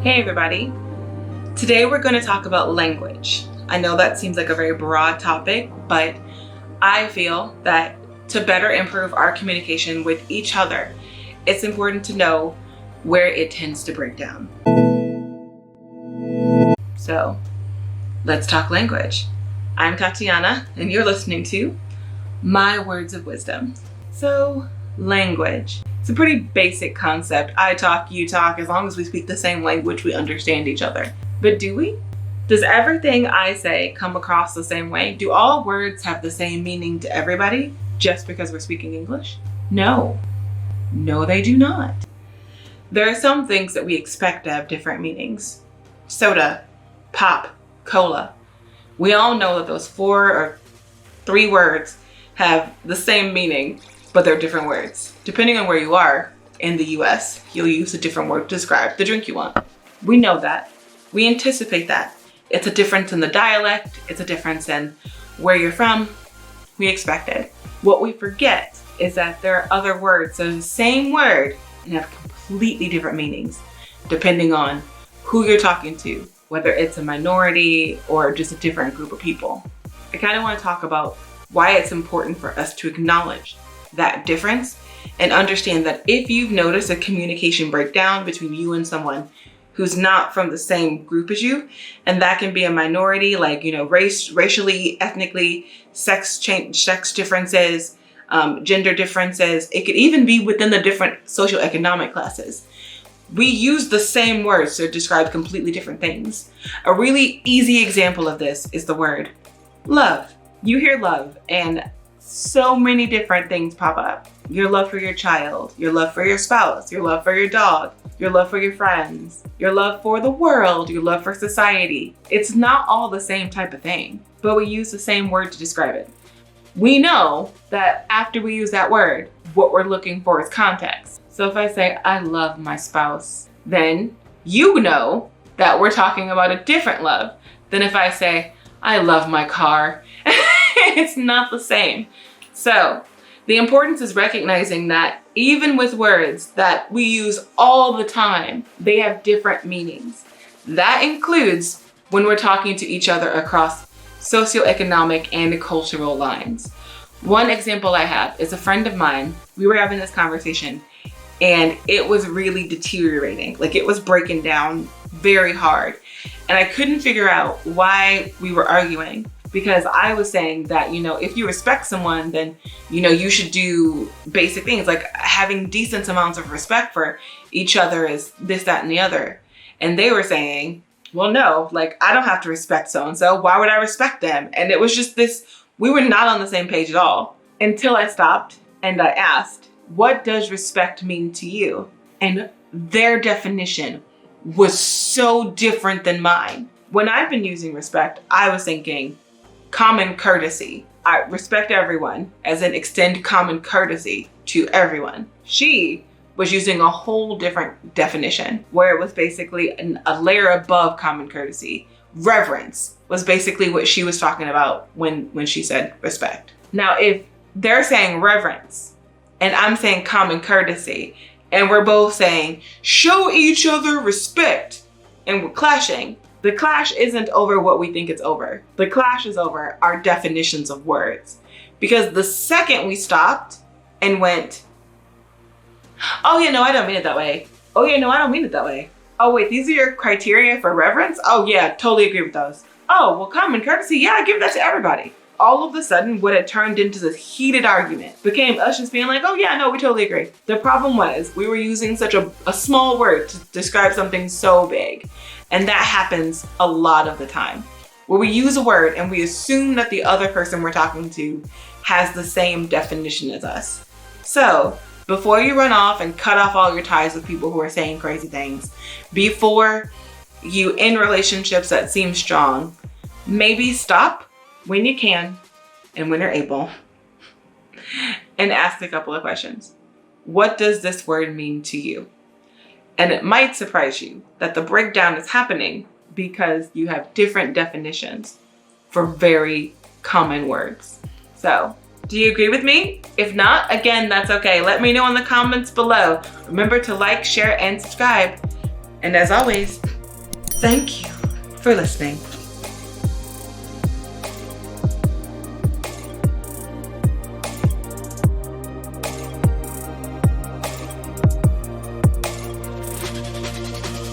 Hey everybody. Today we're going to talk about language. I know that seems like a very broad topic, but I feel that to better improve our communication with each other, it's important to know where it tends to break down. So let's talk language. I'm Tatiana and you're listening to My Words of Wisdom. So language. It's a pretty basic concept. I talk, you talk. As long as we speak the same language, we understand each other. But do we? Does everything I say come across the same way? Do all words have the same meaning to everybody just because we're speaking English? No. No, they do not. There are some things that we expect to have different meanings. Soda, pop, cola. We all know that those 4 or 3 words have the same meaning, but they're different words. Depending on where you are in the US, you'll use a different word to describe the drink you want. We know that. We anticipate that. It's a difference in the dialect. It's a difference in where you're from. We expect it. What we forget is that there are other words that are the same word and have completely different meanings, depending on who you're talking to, whether it's a minority or just a different group of people. I kind of want to talk about why it's important for us to acknowledge that difference and understand that if you've noticed a communication breakdown between you and someone who's not from the same group as you, and that can be a minority, like, racially, ethnically, sex differences, gender differences. It could even be within the different socioeconomic classes. We use the same words to describe completely different things. A really easy example of this is the word love. You hear love and so many different things pop up. Your love for your child, your love for your spouse, your love for your dog, your love for your friends, your love for the world, your love for society. It's not all the same type of thing, but we use the same word to describe it. We know that after we use that word, what we're looking for is context. So if I say, I love my spouse, then you know that we're talking about a different love than if I say, I love my car. It's not the same. So the importance is recognizing that even with words that we use all the time, they have different meanings. That includes when we're talking to each other across socioeconomic and cultural lines. One example I have is a friend of mine. We were having this conversation and it was really deteriorating. Like, it was breaking down very hard. And I couldn't figure out why we were arguing, because I was saying that, if you respect someone, then, you should do basic things like having decent amounts of respect for each other is this, that, and the other. And they were saying, well, no, I don't have to respect so-and-so. Why would I respect them? And it was just this, we were not on the same page at all, until I stopped and I asked, what does respect mean to you? And their definition was so different than mine. When I've been using respect, I was thinking common courtesy. I respect everyone, as in extend common courtesy to everyone. She was using a whole different definition, where it was basically a layer above common courtesy. Reverence was basically what she was talking about when she said respect. Now, if they're saying reverence and I'm saying common courtesy, and we're both saying show each other respect, and we're clashing, the clash isn't over what we think it's over. The clash is over our definitions of words. Because the second we stopped and went, oh yeah, no, I don't mean it that way. Oh yeah, no, I don't mean it that way. Oh wait, these are your criteria for reverence? Oh yeah, totally agree with those. Oh, well, common courtesy, yeah, I give that to everybody. All of a sudden, what had turned into this heated argument became us just being like, oh yeah, no, we totally agree. The problem was we were using such a small word to describe something so big. And that happens a lot of the time, where we use a word and we assume that the other person we're talking to has the same definition as us. So before you run off and cut off all your ties with people who are saying crazy things, before you end relationships that seem strong, maybe stop when you can and when you're able and ask a couple of questions. What does this word mean to you? And it might surprise you that the breakdown is happening because you have different definitions for very common words. So, do you agree with me? If not, again, that's okay. Let me know in the comments below. Remember to like, share, and subscribe. And as always, Thank you for listening.